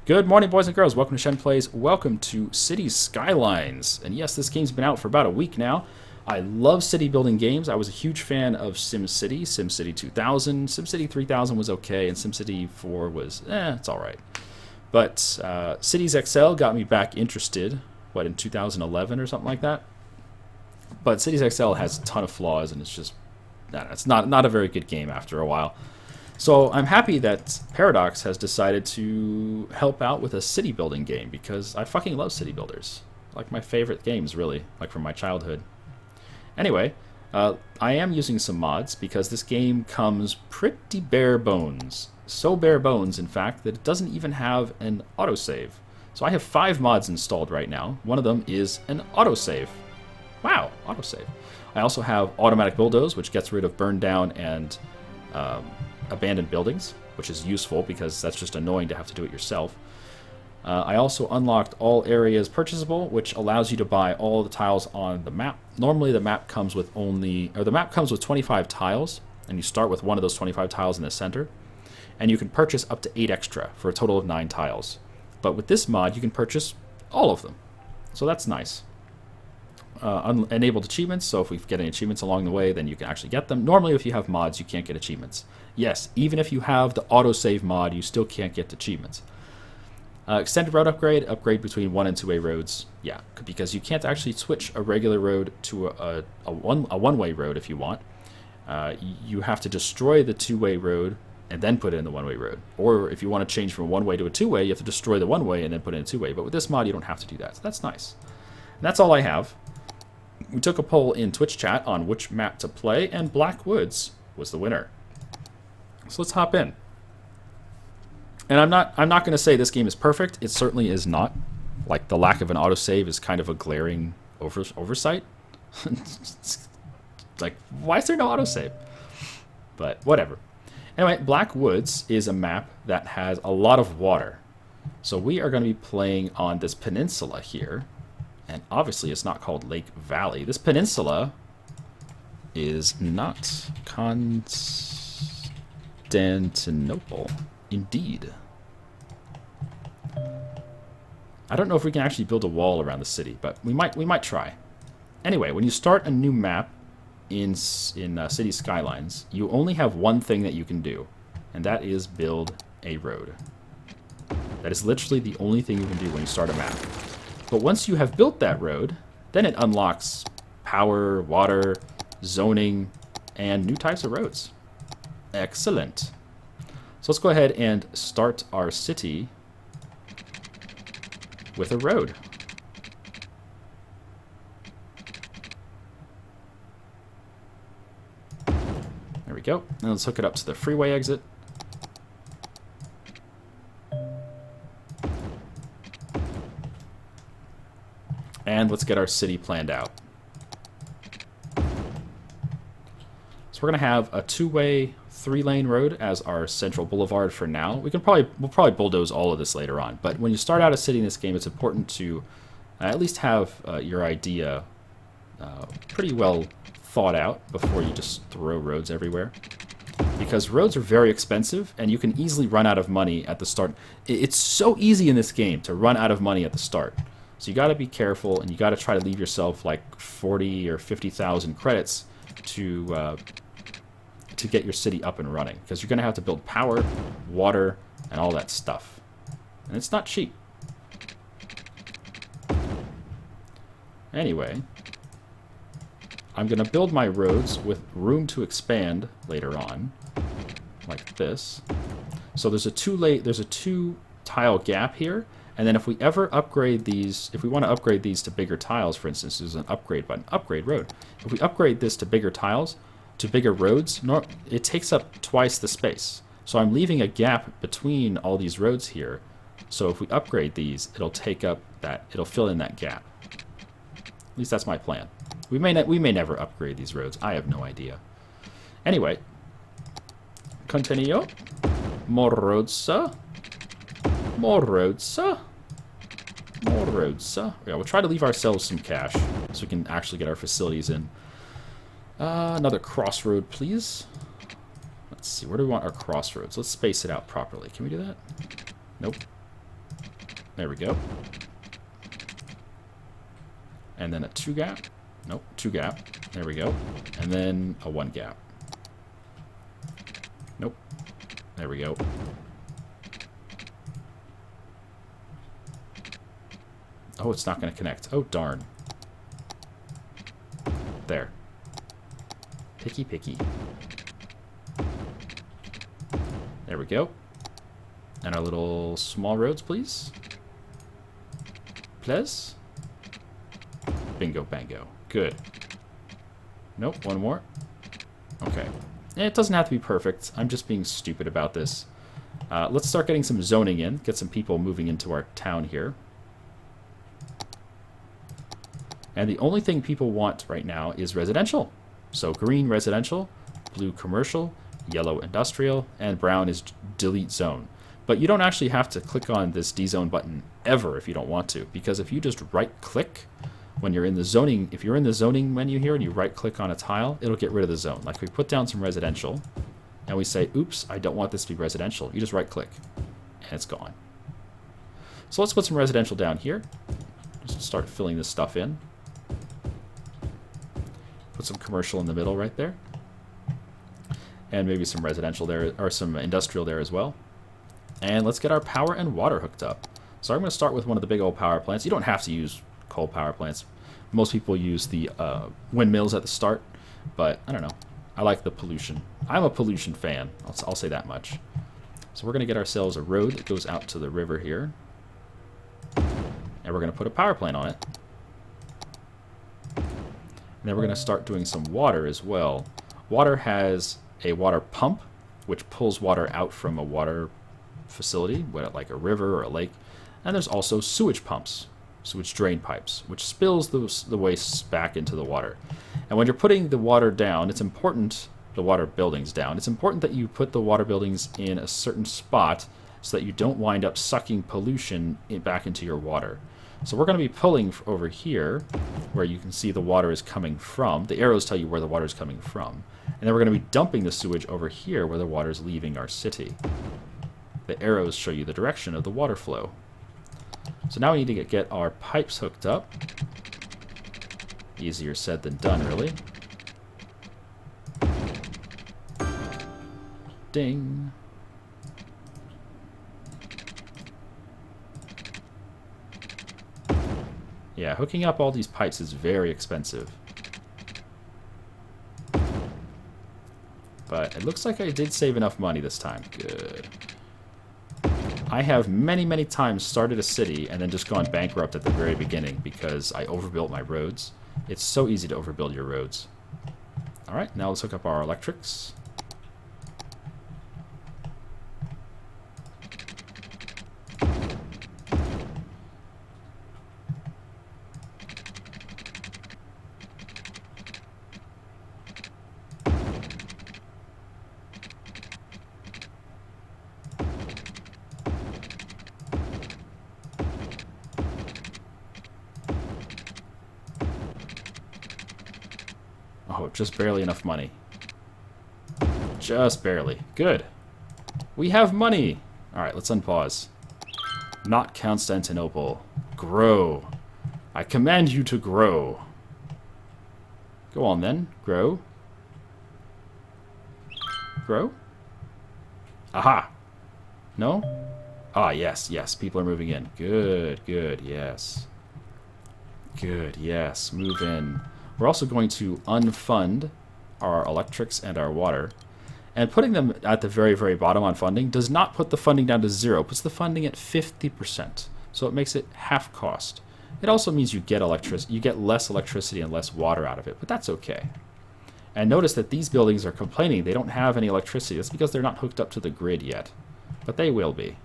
Good morning, boys and girls. Welcome to Shenplays. Welcome to City Skylines. And yes, this game's been out for about a week now. I love city building games. I was a huge fan of SimCity, SimCity 2000. SimCity 3000 was okay, and SimCity 4 was, it's alright. But Cities XL got me back interested, in 2011 or something like that? But Cities XL has a ton of flaws, and it's just, it's not a very good game after a while. So I'm happy that Paradox has decided to help out with a city building game because I fucking love city builders. Like my favorite games, really, like from my childhood. Anyway, I am using some mods because this game comes pretty bare bones. So bare bones, in fact, that it doesn't even have an autosave. So I have 5 mods installed right now. One of them is an autosave. Wow, autosave. I also have automatic bulldoze, which gets rid of burn down and abandoned buildings, which is useful because that's just annoying to have to do it yourself. I also unlocked all areas purchasable, which allows you to buy all the tiles on the map. Normally the map comes with 25 tiles, and you start with one of those 25 tiles in the center, and you can purchase up to 8 extra for a total of 9 tiles. But with this mod, you can purchase all of them, so that's nice. Enabled achievements, so if we get any achievements along the way, then you can actually get them. Normally, if you have mods, you can't get achievements. Yes, even if you have the autosave mod, you still can't get achievements. Extended road upgrade between 1 and 2-way roads. Yeah, because you can't actually switch a regular road to a one-way road if you want. You have to destroy the 2-way road and then put it in the 1-way road. Or if you want to change from a 1-way to a 2-way, you have to destroy the 1-way and then put it in a 2-way. But with this mod, you don't have to do that. So that's nice. And that's all I have. We took a poll in Twitch chat on which map to play, and Black Woods was the winner. So let's hop in. And I'm not going to say this game is perfect. It certainly is not. Like, the lack of an autosave is kind of a glaring oversight. It's like, why is there no autosave? But whatever. Anyway, Black Woods is a map that has a lot of water. So we are going to be playing on this peninsula here. And obviously it's not called Lake Valley. This peninsula is not Constantinople. Indeed. I don't know if we can actually build a wall around the city, but we might try. Anyway, when you start a new map in City Skylines, you only have one thing that you can do, and that is build a road. That is literally the only thing you can do when you start a map. But once you have built that road, then it unlocks power, water, zoning, and new types of roads. Excellent. So let's go ahead and start our city with a road. There we go. And let's hook it up to the freeway exit. And let's get our city planned out. So we're going to have a 2-way, 3-lane road as our central boulevard for now. We'll probably bulldoze all of this later on. But when you start out a city in this game, it's important to at least have your idea pretty well thought out before you just throw roads everywhere. Because roads are very expensive, and you can easily run out of money at the start. It's so easy in this game to run out of money at the start. So you got to be careful, and you got to try to leave yourself like 40 or 50,000 credits to get your city up and running, because you're going to have to build power, water, and all that stuff, and it's not cheap. Anyway, I'm going to build my roads with room to expand later on, like this. So there's a 2-tile gap here. And then if we ever upgrade these, if we want to upgrade these to bigger tiles, for instance, there's an upgrade button, upgrade road. If we upgrade this to bigger tiles, to bigger roads, it takes up twice the space. So I'm leaving a gap between all these roads here. So if we upgrade these, it'll fill in that gap. At least that's my plan. We may never upgrade these roads. I have no idea. Anyway, continue. More roads, sir. More roads, sir. More roads, sir. Yeah, we'll try to leave ourselves some cash so we can actually get our facilities in. Another crossroad, please. Let's see, where do we want our crossroads? Let's space it out properly. Can we do that? Nope. There we go. And then a 2 gap. Nope, 2 gap. There we go. And then a 1 gap. Nope. There we go. Oh, it's not going to connect. Oh, darn. There. Picky, picky. There we go. And our little small roads, please. Please. Bingo, bango. Good. Nope, one more. Okay. It doesn't have to be perfect. I'm just being stupid about this. Let's start getting some zoning in. Get some people moving into our town here. And the only thing people want right now is residential. So green residential, blue commercial, yellow industrial, and brown is delete zone. But you don't actually have to click on this dezone button ever if you don't want to, because if you just right click when you're in the zoning, if you're in the zoning menu here and you right click on a tile, it'll get rid of the zone. Like we put down some residential and we say, oops, I don't want this to be residential. You just right click and it's gone. So let's put some residential down here. Just start filling this stuff in. Put some commercial in the middle right there. And maybe some residential there, or some industrial there as well. And let's get our power and water hooked up. So I'm going to start with one of the big old power plants. You don't have to use coal power plants. Most people use the windmills at the start, but I don't know. I like the pollution. I'm a pollution fan. I'll say that much. So we're going to get ourselves a road that goes out to the river here. And we're going to put a power plant on it. And then we're going to start doing some water as well. Water has a water pump, which pulls water out from a water facility, like a river or a lake. And there's also sewage pumps, sewage drain pipes, which spills the waste back into the water. And when you're putting the water down, it's important, the water buildings down, it's important that you put the water buildings in a certain spot so that you don't wind up sucking pollution back into your water. So we're going to be pulling over here where you can see the water is coming from. The arrows tell you where the water is coming from. And then we're going to be dumping the sewage over here where the water is leaving our city. The arrows show you the direction of the water flow. So now we need to get our pipes hooked up. Easier said than done, really. Ding. Yeah, hooking up all these pipes is very expensive. But it looks like I did save enough money this time. Good. I have many, many times started a city and then just gone bankrupt at the very beginning because I overbuilt my roads. It's so easy to overbuild your roads. Alright, now let's hook up our electrics. Oh, just barely enough money. Just barely. Good. We have money! Alright, let's unpause. Not Constantinople. Grow. I command you to grow. Go on then. Grow. Grow? Aha! No? Ah, yes, yes. People are moving in. Good, good, yes. Good, yes. Move in. We're also going to unfund our electrics and our water. And putting them at the very, very bottom on funding does not put the funding down to 0. It puts the funding at 50%. So it makes it half cost. It also means you get less electricity and less water out of it, but that's okay. And notice that these buildings are complaining they don't have any electricity. That's because they're not hooked up to the grid yet. But they will be.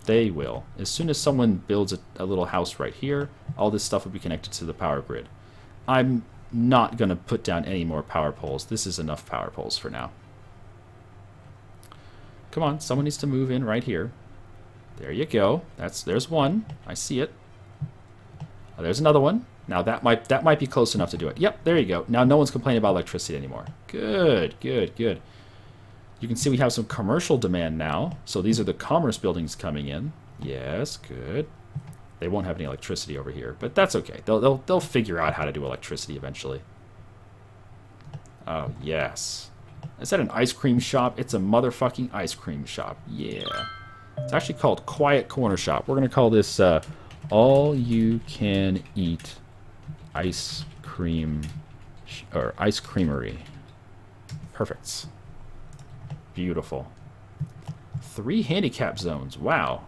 They will. As soon as someone builds a little house right here, all this stuff will be connected to the power grid. I'm not going to put down any more power poles. This is enough power poles for now. Come on, someone needs to move in right here. There you go. There's one. I see it. Oh, there's another one. Now that might be close enough to do it. Yep, there you go. Now no one's complaining about electricity anymore. Good, good, good. You can see we have some commercial demand now. So these are the commerce buildings coming in. Yes, good. They won't have any electricity over here, but that's okay. They'll figure out how to do electricity eventually. Oh, yes. Is that an ice cream shop? It's a motherfucking ice cream shop. Yeah. It's actually called Quiet Corner Shop. We're going to call this All You Can Eat Ice Cream or Ice Creamery. Perfect. Beautiful. 3 handicap zones. Wow.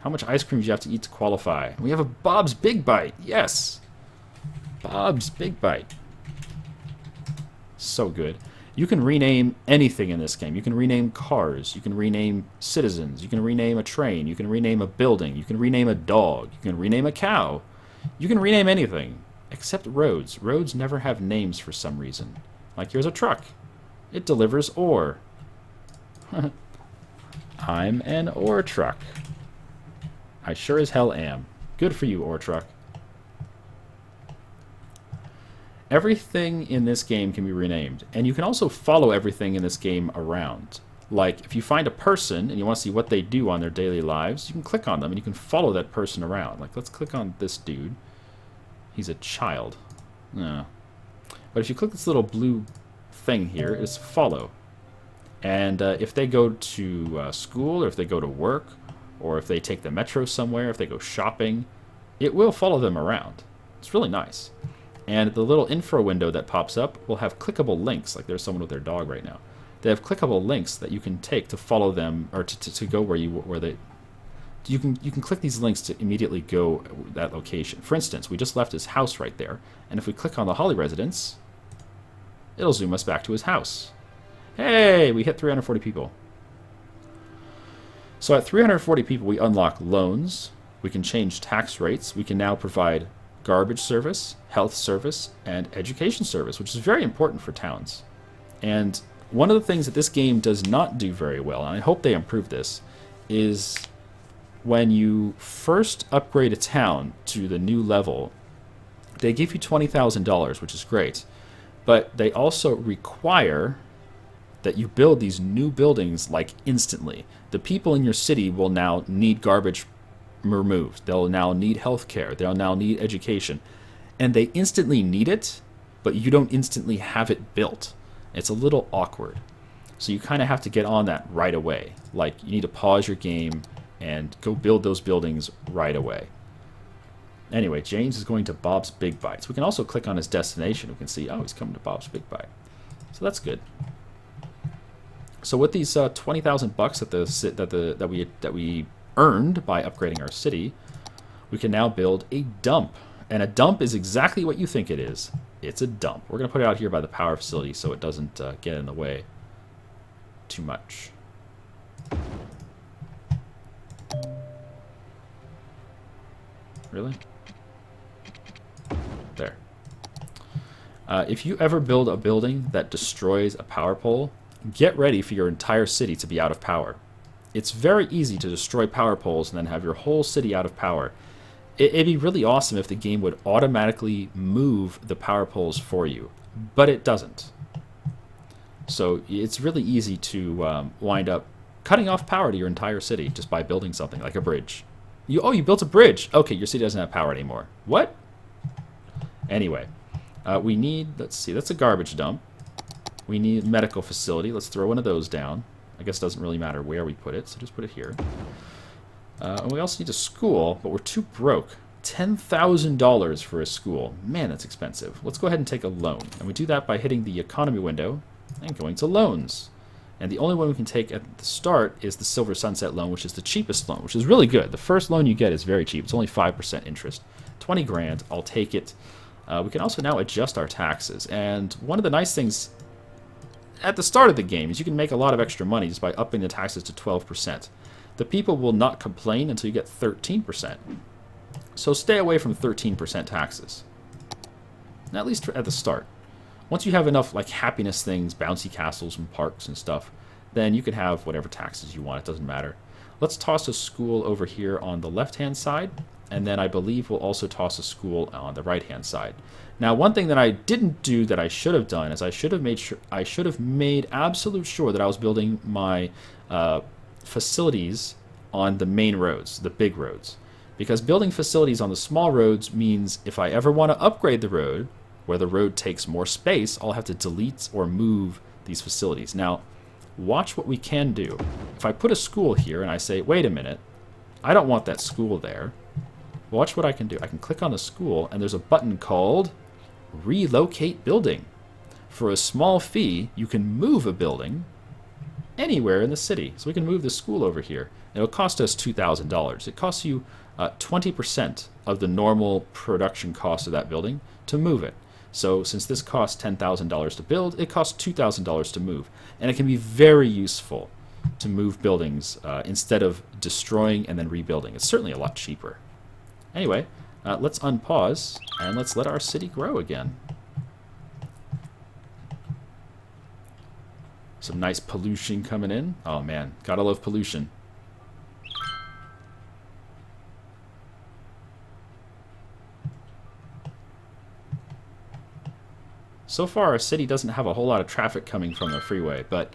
How much ice cream do you have to eat to qualify? We have a Bob's Big Bite. Yes. Bob's Big Bite. So good. You can rename anything in this game. You can rename cars. You can rename citizens. You can rename a train. You can rename a building. You can rename a dog. You can rename a cow. You can rename anything except roads. Roads never have names for some reason. Like here's a truck. It delivers ore. I'm an ore truck. I sure as hell am. Good for you, ore truck. Everything in this game can be renamed, and you can also follow everything in this game around. Like, if you find a person and you want to see what they do on their daily lives, you can click on them and you can follow that person around. Like, let's click on this dude. He's a child. No. But if you click this little blue thing here, it's follow. And if they go to school, or if they go to work, or if they take the metro somewhere, if they go shopping, it will follow them around. It's really nice. And the little info window that pops up will have clickable links. Like there's someone with their dog right now. They have clickable links that you can take to follow them, or to go where they. You can click these links to immediately go that location. For instance, we just left his house right there, and if we click on the Holly residence, it'll zoom us back to his house. Hey, we hit 340 people. So at 340 people, we unlock loans. We can change tax rates. We can now provide garbage service, health service, and education service, which is very important for towns. And one of the things that this game does not do very well, and I hope they improve this, is when you first upgrade a town to the new level, they give you $20,000, which is great, but they also require that you build these new buildings like instantly. The people in your city will now need garbage removed. They'll now need healthcare. They'll now need education. And they instantly need it, but you don't instantly have it built. It's a little awkward. So you kind of have to get on that right away. Like, you need to pause your game and go build those buildings right away. Anyway, James is going to Bob's Big Bites. We can also click on his destination. We can see, oh, he's coming to Bob's Big Bite. So that's good. So with these 20,000 bucks that we earned by upgrading our city, we can now build a dump. And a dump is exactly what you think it is. It's a dump. We're going to put it out here by the power facility so it doesn't get in the way too much. Really? There. If you ever build a building that destroys a power pole, get ready for your entire city to be out of power. It's very easy to destroy power poles and then have your whole city out of power. It'd be really awesome if the game would automatically move the power poles for you, but it doesn't. So it's really easy to wind up cutting off power to your entire city just by building something like a bridge. You built a bridge. Okay, your city doesn't have power anymore. What? Anyway, we need, let's see, that's a garbage dump. We need a medical facility. Let's throw one of those down. I guess it doesn't really matter where we put it, so just put it here. And we also need a school, but we're too broke. $10,000 for a school. Man, that's expensive. Let's go ahead and take a loan. And we do that by hitting the economy window and going to loans. And the only one we can take at the start is the Silver Sunset loan, which is the cheapest loan, which is really good. The first loan you get is very cheap. It's only 5% interest. 20 grand, I'll take it. We can also now adjust our taxes. And one of the nice things at the start of the game is you can make a lot of extra money just by upping the taxes to 12%. The people will not complain until you get 13%. So stay away from 13% taxes. At least at the start. Once you have enough like happiness things, bouncy castles and parks and stuff, then you can have whatever taxes you want. It doesn't matter. Let's toss a school over here on the left-hand side, and then I believe we'll also toss a school on the right-hand side. Now, one thing that I didn't do that I should have done is I should have made absolute sure that I was building my facilities on the main roads, the big roads. Because building facilities on the small roads means if I ever want to upgrade the road, where the road takes more space, I'll have to delete or move these facilities. Now, watch what we can do. If I put a school here and I say, wait a minute, I don't want that school there. Watch what I can do. I can click on the school, and there's a button called Relocate Building. For a small fee, you can move a building anywhere in the city. So we can move the school over here. It'll cost us $2,000. It costs you 20% of the normal production cost of that building to move it. So since this costs $10,000 to build, it costs $2,000 to move. And it can be very useful to move buildings instead of destroying and then rebuilding. It's certainly a lot cheaper. Anyway, let's unpause and let's let our city grow again. Some nice pollution coming in. Oh man, gotta love pollution. So far, our city doesn't have a whole lot of traffic coming from the freeway, but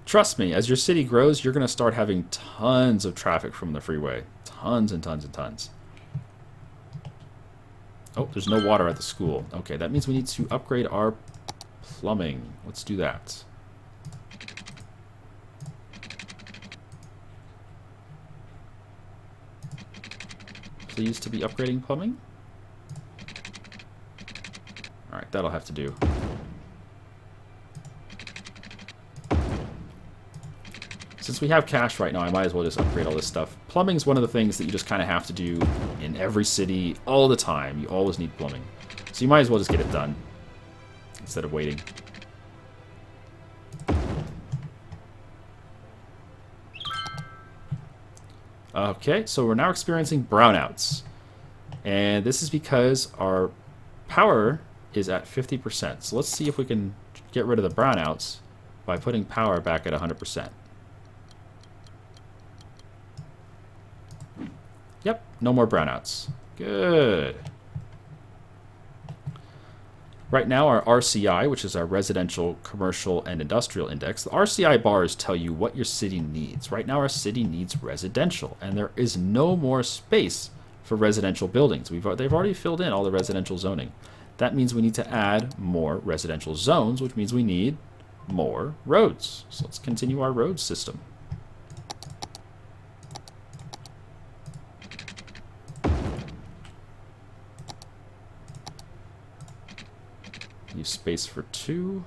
trust me, as your city grows, you're going to start having tons of traffic from the freeway. Tons and tons and tons. Oh, there's no water at the school. Okay, that means we need to upgrade our plumbing. Let's do that. Pleased to be upgrading plumbing. Alright, that'll have to do. Since we have cash right now, I might as well just upgrade all this stuff. Plumbing's one of the things that you just kind of have to do in every city all the time. You always need plumbing. So you might as well just get it done instead of waiting. Okay, so we're now experiencing brownouts. And this is because our power is at 50%. So let's see if we can get rid of the brownouts by putting power back at 100%. Yep, no more brownouts. Good. Right now our RCI, which is our Residential, Commercial, and Industrial Index, the RCI bars tell you what your city needs. Right now our city needs residential, and there is no more space for residential buildings. They've already filled in all the residential zoning. That means we need to add more residential zones, which means we need more roads. So let's continue our road system. Leave space for 2.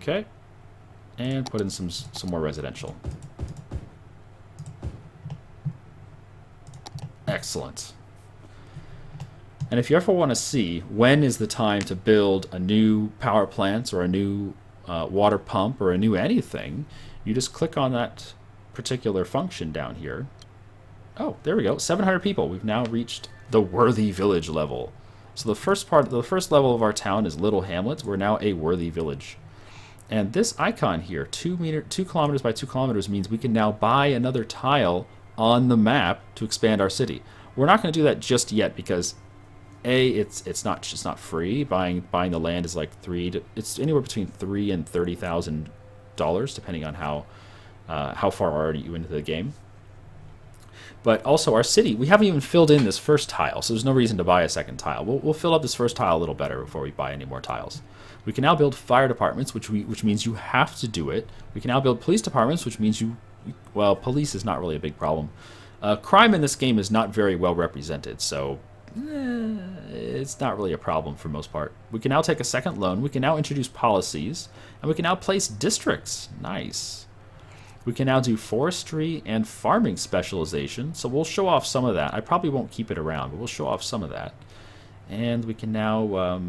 Okay, and put in some more residential. Excellent. And if you ever want to see when is the time to build a new power plant or a new water pump or a new anything, you just click on that particular function down here. Oh, there we go. 700 people. We've now reached the worthy village level. So the first level of our town is Little Hamlet. We're now a worthy village. And this icon here, 2 kilometers by 2 kilometers, means we can now buy another tile on the map to expand our city. We're not going to do that just yet because it's not free. Buying the land is like it's anywhere between $3,000 and $30,000 depending on how far are you into the game. But also our city, we haven't even filled in this first tile, so there's no reason to buy a second tile. We'll fill up this first tile a little better before we buy any more tiles. We can now build fire departments, which means you have to do it. We can now build police departments, which means well, police is not really a big problem. Crime in this game is not very well represented, so it's not really a problem for most part. We can now take a second loan. We can now introduce policies, and we can now place districts. Nice. We can now do forestry and farming specialization, so we'll show off some of that. I probably won't keep it around, but we'll show off some of that. And we can now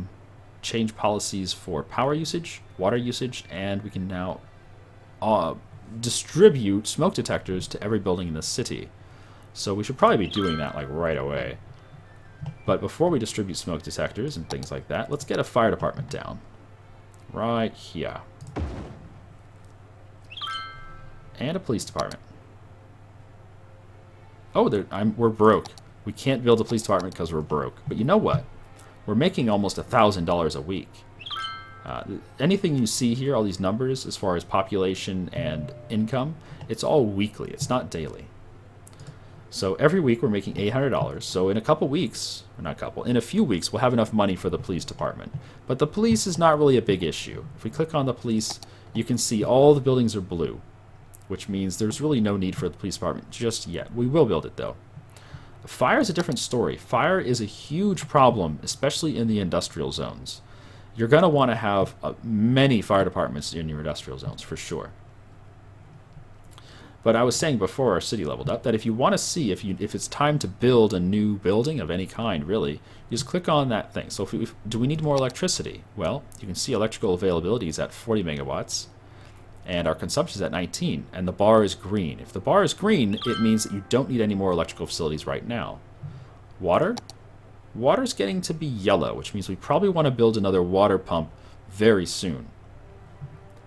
change policies for power usage, water usage, and we can now distribute smoke detectors to every building in the city. So we should probably be doing that like right away. But before we distribute smoke detectors and things like that, let's get a fire department down. Right here. And a police department. Oh, we're broke. We can't build a police department because we're broke. But you know what? We're making almost $1,000 a week. Anything you see here, all these numbers, as far as population and income, it's all weekly. It's not daily. So every week we're making $800. So in a couple weeks, or not a couple, in a few weeks, we'll have enough money for the police department. But the police is not really a big issue. If we click on the police, you can see all the buildings are blue, which means there's really no need for the police department just yet. We will build it though. Fire is a different story. Fire is a huge problem, especially in the industrial zones. You're going to want to have many fire departments in your industrial zones, for sure. But I was saying before our city leveled up that if you want to see if it's time to build a new building of any kind, really, you just click on that thing. So do we need more electricity? Well, you can see electrical availability is at 40 megawatts, and our consumption is at 19, and the bar is green. If the bar is green, it means that you don't need any more electrical facilities right now. Water? Water's getting to be yellow, which means we probably want to build another water pump very soon.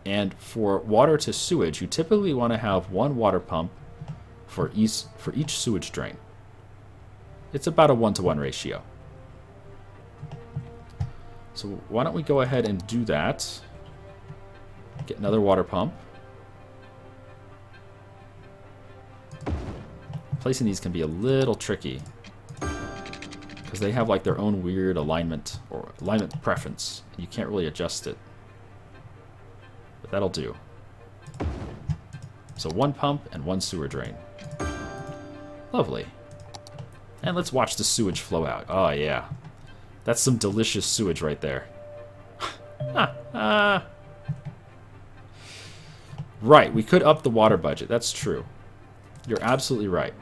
And for water to sewage, you typically want to have one water pump for each sewage drain. It's about a 1-to-1 ratio. So why don't we go ahead and do that. Get another water pump. Placing these can be a little tricky, because they have like their own weird alignment or alignment preference, and you can't really adjust it. But that'll do. So one pump and one sewer drain. Lovely. And let's watch the sewage flow out. Oh yeah. That's some delicious sewage right there. Right, we could up the water budget. That's true. You're absolutely right.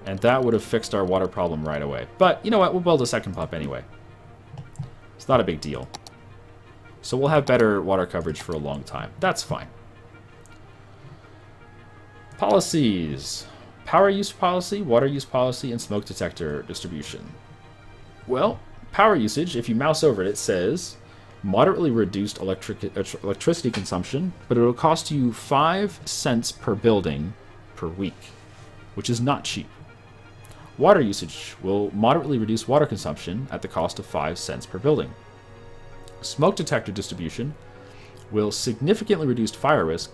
And that would have fixed our water problem right away. But you know what? We'll build a second pump anyway. It's not a big deal. So we'll have better water coverage for a long time. That's fine. Policies. Power use policy, water use policy, and smoke detector distribution. Well, power usage, if you mouse over it, it says moderately reduced electricity consumption, but it will cost you 5 cents per building per week, which is not cheap. Water usage will moderately reduce water consumption at the cost of 5 cents per building. Smoke detector distribution will significantly reduce fire risk,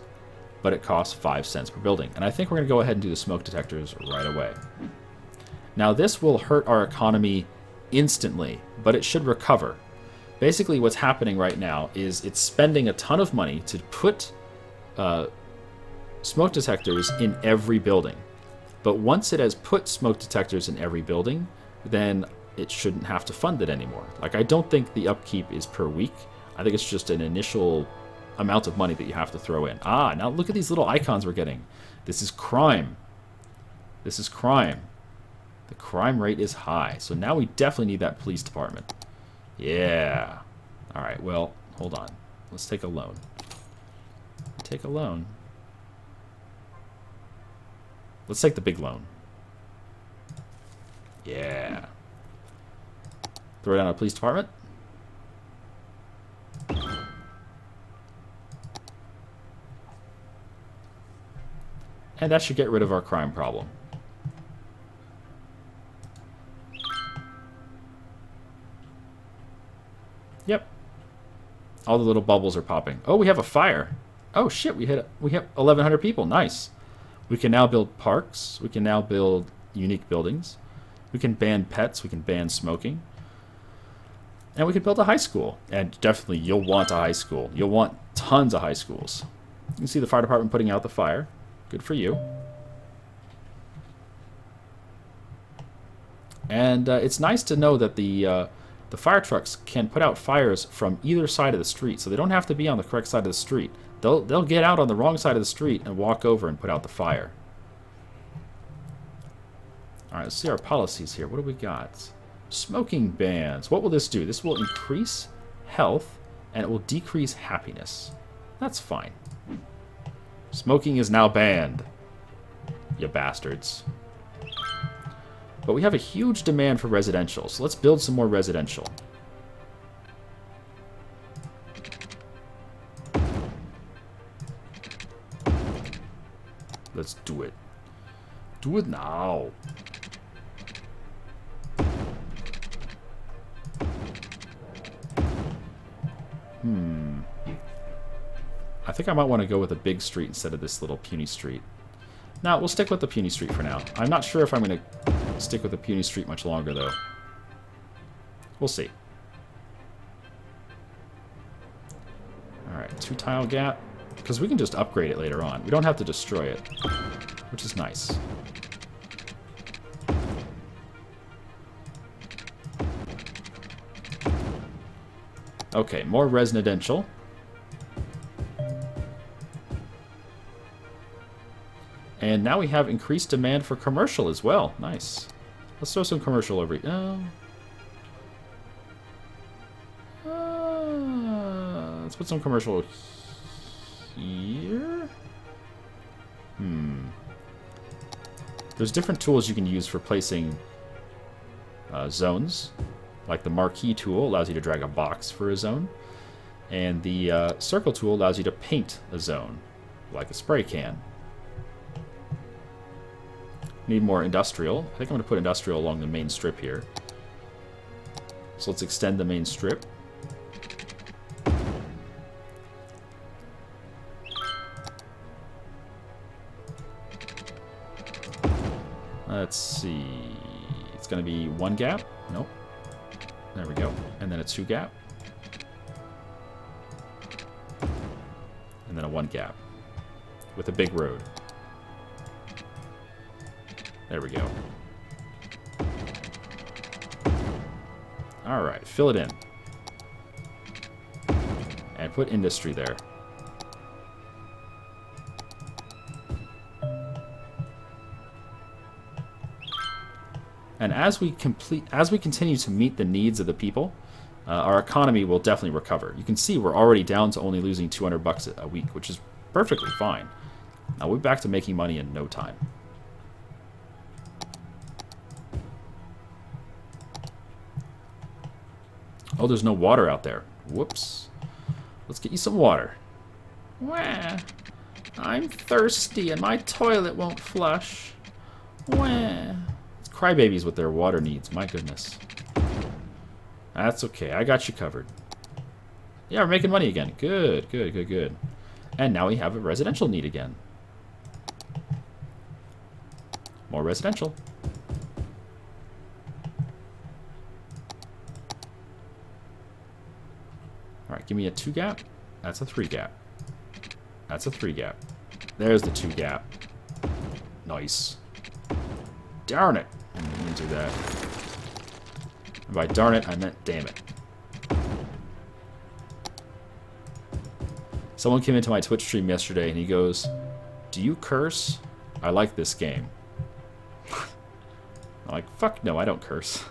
but it costs 5 cents per building. And I think we're going to go ahead and do the smoke detectors right away. Now this will hurt our economy instantly, but it should recover. Basically what's happening right now is it's spending a ton of money to put smoke detectors in every building. But once it has put smoke detectors in every building, then it shouldn't have to fund it anymore. Like, I don't think the upkeep is per week. I think it's just an initial amount of money that you have to throw in. Ah, now look at these little icons we're getting. This is crime. This is crime. The crime rate is high. So now we definitely need that police department. Yeah. All right, well, hold on. Let's take a loan. Take a loan. Let's take the big loan. Yeah. Throw down a police department. And that should get rid of our crime problem. Yep. All the little bubbles are popping. Oh, we have a fire. Oh shit, we have 1,100 people. Nice. We can now build parks. We can now build unique buildings. We can ban pets. We can ban smoking. And we can build a high school. And definitely, you'll want a high school. You'll want tons of high schools. You can see the fire department putting out the fire. Good for you. And it's nice to know that the fire trucks can put out fires from either side of the street, so they don't have to be on the correct side of the street. They'll get out on the wrong side of the street and walk over and put out the fire. All right, let's see our policies here. What do we got? Smoking bans. What will this do? This will increase health, and it will decrease happiness. That's fine. Smoking is now banned. You bastards. But we have a huge demand for residential, so let's build some more residential. Let's do it. Do it now. I think I might want to go with a big street instead of this little puny street. No, we'll stick with the puny street for now. I'm not sure if I'm going to stick with the puny street much longer, though. We'll see. Alright, 2-tile gap. Because we can just upgrade it later on. We don't have to destroy it, which is nice. Okay, more residential. And now we have increased demand for commercial as well. Nice. Let's throw some commercial over here. Let's put some commercial here. There's different tools you can use for placing zones. Like the marquee tool allows you to drag a box for a zone. And the circle tool allows you to paint a zone, like a spray can. Need more industrial. I think I'm going to put industrial along the main strip here. So let's extend the main strip. Let's see. It's going to be 1 gap. Nope. There we go. And then a 2 gap. And then a 1 gap. With a big road. There we go. Alright, fill it in. And put industry there. And as we continue to meet the needs of the people, our economy will definitely recover. You can see we're already down to only losing $200 a week, which is perfectly fine. Now we're back to making money in no time. Oh, there's no water out there. Whoops. Let's get you some water. Wah. I'm thirsty and my toilet won't flush. Wah. It's crybabies with their water needs. My goodness. That's okay. I got you covered. Yeah, we're making money again. Good, good, good, good. And now we have a residential need again. More residential. Alright, give me a 2 gap. That's a 3 gap. That's a 3 gap. There's the 2 gap. Nice. Darn it. I didn't do that. And by darn it, I meant damn it. Someone came into my Twitch stream yesterday and he goes, "Do you curse? I like this game." I'm like, fuck no, I don't curse.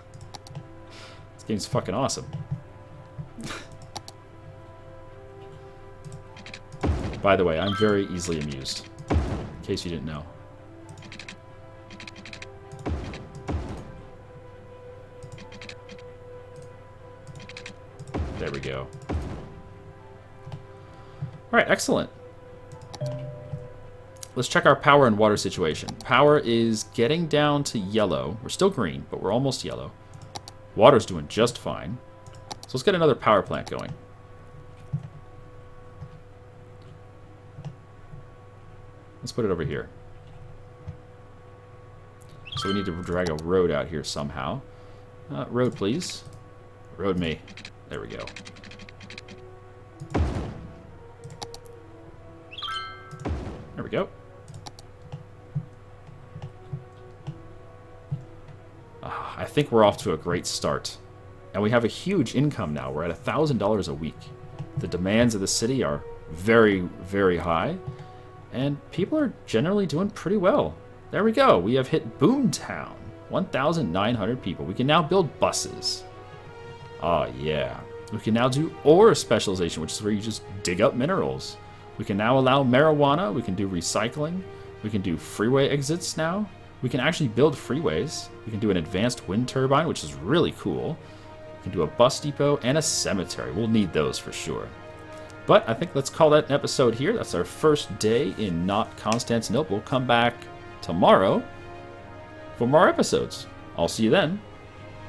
This game's fucking awesome. By the way, I'm very easily amused, in case you didn't know. There we go. Alright, excellent. Let's check our power and water situation. Power is getting down to yellow. We're still green, but we're almost yellow. Water's doing just fine. So let's get another power plant going. Let's put it over here. So we need to drag a road out here somehow. Road, please. Road me. There we go. There we go. I think we're off to a great start. And we have a huge income now. We're at $1,000 a week. The demands of the city are very, very high. And people are generally doing pretty well. There we go. We have hit Boomtown. 1,900 people. We can now build buses. Oh, yeah. We can now do ore specialization, which is where you just dig up minerals. We can now allow marijuana. We can do recycling. We can do freeway exits now. We can actually build freeways. We can do an advanced wind turbine, which is really cool. We can do a bus depot and a cemetery. We'll need those for sure. But I think let's call that an episode here. That's our first day in not Constantinople. We'll come back tomorrow for more episodes. I'll see you then.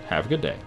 Have a good day.